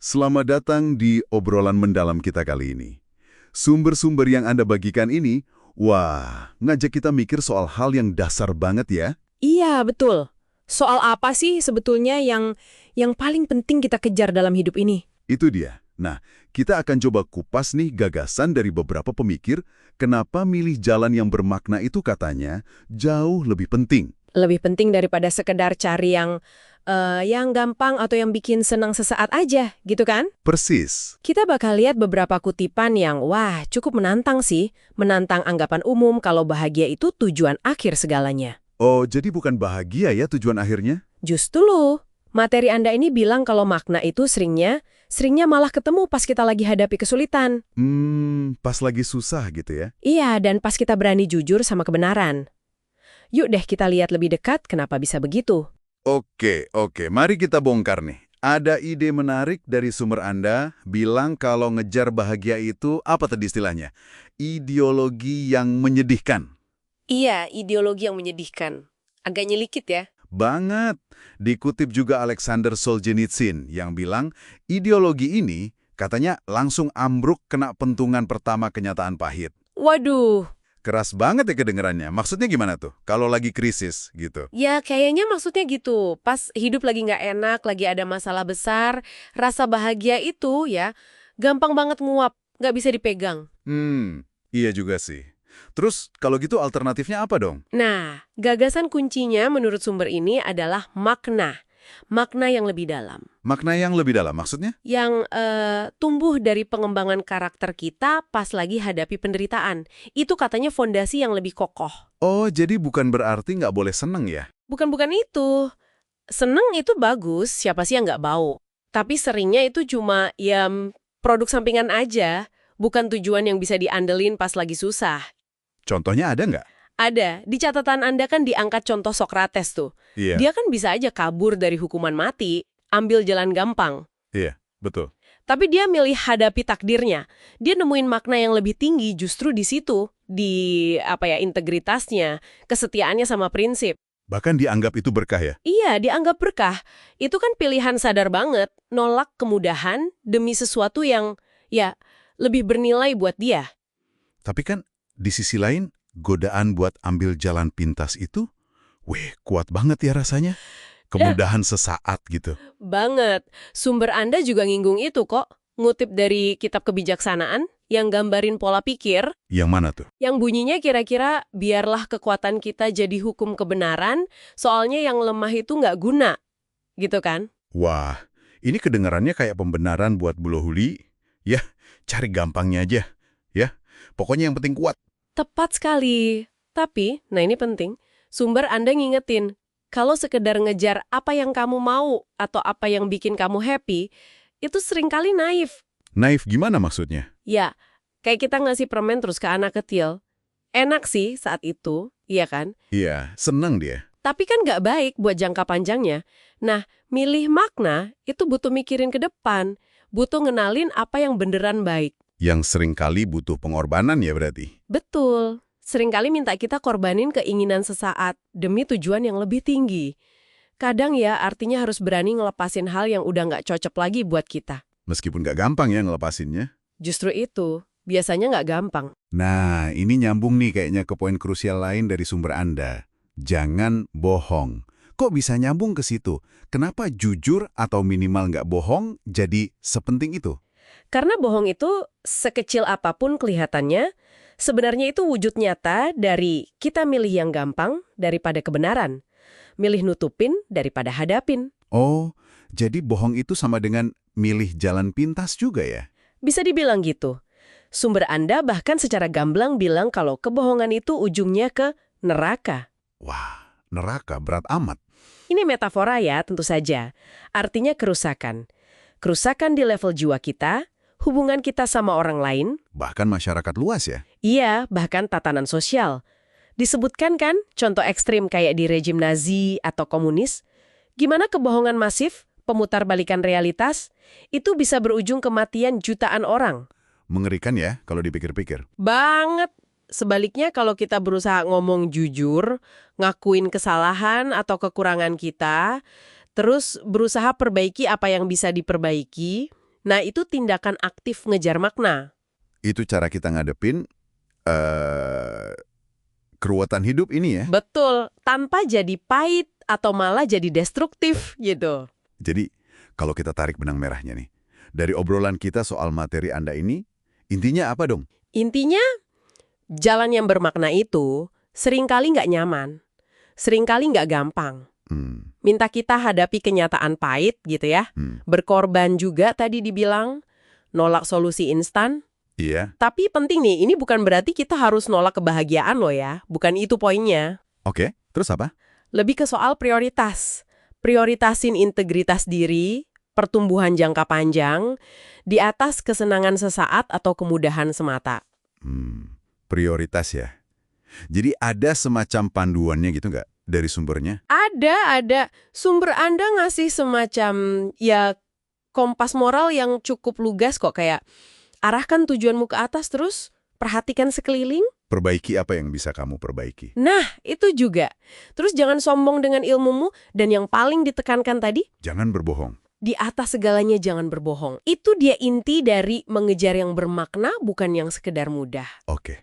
Selamat datang di obrolan mendalam kita kali ini. Sumber-sumber yang Anda bagikan ini, wah, ngajak kita mikir soal hal yang dasar banget ya. Iya, betul. Soal apa sih sebetulnya yang paling penting kita kejar dalam hidup ini? Itu dia. Nah, kita akan coba kupas nih gagasan dari beberapa pemikir, kenapa milih jalan yang bermakna itu katanya jauh lebih penting. Lebih penting daripada sekedar cari yang gampang atau yang bikin senang sesaat aja, gitu kan? Persis. Kita bakal lihat beberapa kutipan yang, wah, cukup menantang sih. Menantang anggapan umum kalau bahagia itu tujuan akhir segalanya. Oh, jadi bukan bahagia ya tujuan akhirnya? Justru loh, materi Anda ini bilang kalau makna itu seringnya malah ketemu pas kita lagi hadapi kesulitan. Pas lagi susah gitu ya. Iya, dan pas kita berani jujur sama kebenaran. Yuk deh kita lihat lebih dekat kenapa bisa begitu. Oke. Mari kita bongkar nih. Ada ide menarik dari sumber Anda, bilang kalau ngejar bahagia itu, apa tadi istilahnya? Ideologi yang menyedihkan. Iya, ideologi yang menyedihkan. Agak nyelikit ya. Banget. Dikutip juga Alexander Solzhenitsyn yang bilang, ideologi ini katanya langsung ambruk kena pentungan pertama kenyataan pahit. Waduh, Keras banget ya kedengerannya. Maksudnya gimana tuh? Kalau lagi krisis gitu. ya kayaknya maksudnya gitu. Pas hidup lagi nggak enak, lagi ada masalah besar, rasa bahagia itu ya gampang banget nguap, nggak bisa dipegang. Iya juga sih. Terus kalau gitu alternatifnya apa dong? Nah, gagasan kuncinya menurut sumber ini adalah makna. Makna yang lebih dalam. Makna yang lebih dalam maksudnya? Yang tumbuh dari pengembangan karakter kita pas lagi hadapi penderitaan. Itu katanya fondasi yang lebih kokoh. Oh, jadi bukan berarti nggak boleh seneng ya? Bukan itu. Seneng itu bagus, siapa sih yang nggak mau. Tapi seringnya itu cuma ya produk sampingan aja, bukan tujuan yang bisa diandelin pas lagi susah. Contohnya ada nggak? Ada, di catatan Anda kan diangkat contoh Sokrates tuh. Iya, Dia kan bisa aja kabur dari hukuman mati, ambil jalan gampang. iya, betul. Tapi dia milih hadapi takdirnya. Dia nemuin makna yang lebih tinggi justru di situ, di integritasnya, kesetiaannya sama prinsip. Bahkan dianggap itu berkah ya? Iya, dianggap berkah. Itu kan pilihan sadar banget, nolak kemudahan demi sesuatu yang ya lebih bernilai buat dia. Tapi kan di sisi lain, godaan buat ambil jalan pintas itu, kuat banget ya rasanya. Kemudahan sesaat gitu. Banget. Sumber Anda juga nginggung itu kok. Ngutip dari kitab kebijaksanaan yang gambarin pola pikir, Yang mana tuh? yang bunyinya kira-kira biarlah kekuatan kita jadi hukum kebenaran, soalnya yang lemah itu nggak guna. Gitu kan? Wah, ini kedengarannya kayak pembenaran buat bulohuli. Ya, cari gampangnya aja. Ya, pokoknya yang penting kuat. Tepat sekali. Tapi, nah ini penting, sumber Anda ngingetin, kalau sekedar ngejar apa yang kamu mau atau apa yang bikin kamu happy, itu seringkali naif. Naif gimana maksudnya? Ya, kayak kita ngasih permen terus ke anak kecil. Enak sih saat itu, iya kan? Iya, senang dia. Tapi kan nggak baik buat jangka panjangnya. Nah, milih makna itu butuh mikirin ke depan, butuh ngenalin apa yang beneran baik. Yang seringkali butuh pengorbanan ya berarti. Betul. Seringkali minta kita korbanin keinginan sesaat demi tujuan yang lebih tinggi. Kadang ya artinya harus berani ngelepasin hal yang udah nggak cocok lagi buat kita. Meskipun nggak gampang ya ngelepasinnya. Justru itu, biasanya nggak gampang. Nah, ini nyambung nih kayaknya ke poin krusial lain dari sumber Anda. Jangan bohong. Kok bisa nyambung ke situ? Kenapa jujur atau minimal nggak bohong jadi sepenting itu? Karena bohong itu sekecil apapun kelihatannya, sebenarnya itu wujud nyata dari kita milih yang gampang daripada kebenaran. Milih nutupin daripada hadapin. Oh, jadi bohong itu sama dengan milih jalan pintas juga ya? Bisa dibilang gitu. Sumber Anda bahkan secara gamblang bilang kalau kebohongan itu ujungnya ke neraka. Wah, neraka berat amat. Ini metafora ya, tentu saja. Artinya kerusakan. Kerusakan di level jiwa kita, hubungan kita sama orang lain, Bahkan masyarakat luas ya? iya, bahkan tatanan sosial. Disebutkan kan contoh ekstrim kayak di rejim Nazi atau komunis? Gimana kebohongan masif, pemutarbalikan realitas, itu bisa berujung kematian jutaan orang. Mengerikan ya kalau dipikir-pikir. Banget. Sebaliknya kalau kita berusaha ngomong jujur, ngakuin kesalahan atau kekurangan kita, terus berusaha perbaiki apa yang bisa diperbaiki, Nah, itu tindakan aktif ngejar makna. Itu cara kita ngadepin keruwetan hidup ini ya. Betul, tanpa jadi pahit atau malah jadi destruktif gitu. Jadi, kalau kita tarik benang merahnya nih, dari obrolan kita soal materi Anda ini, intinya apa dong? Intinya, jalan yang bermakna itu seringkali nggak nyaman, seringkali nggak gampang. Minta kita hadapi kenyataan pahit gitu ya. Berkorban juga tadi dibilang, nolak solusi instan. Iya. Tapi penting nih, ini bukan berarti kita harus nolak kebahagiaan loh ya. Bukan itu poinnya. Oke, terus apa? Lebih ke soal prioritas. Prioritasin integritas diri, pertumbuhan jangka panjang, di atas kesenangan sesaat atau kemudahan semata. Prioritas ya. Jadi ada semacam panduannya gitu nggak dari sumbernya? Ada. Sumber Anda ngasih semacam ya kompas moral yang cukup lugas kok, kayak arahkan tujuanmu ke atas terus perhatikan sekeliling. Perbaiki apa yang bisa kamu perbaiki. Nah, itu juga. Terus jangan sombong dengan ilmumu, dan yang paling ditekankan tadi, Jangan berbohong. di atas segalanya jangan berbohong. Itu dia inti dari mengejar yang bermakna, bukan yang sekedar mudah. Oke.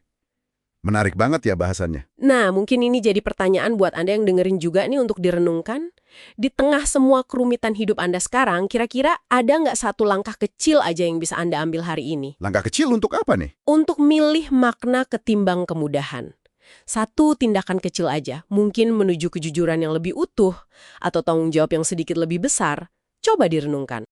Menarik banget ya bahasannya. Nah, mungkin ini jadi pertanyaan buat Anda yang dengerin juga nih untuk direnungkan. Di tengah semua kerumitan hidup Anda sekarang, kira-kira ada nggak satu langkah kecil aja yang bisa Anda ambil hari ini? Langkah kecil untuk apa nih? Untuk milih makna ketimbang kemudahan. Satu tindakan kecil aja, mungkin menuju kejujuran yang lebih utuh, atau tanggung jawab yang sedikit lebih besar. Coba direnungkan.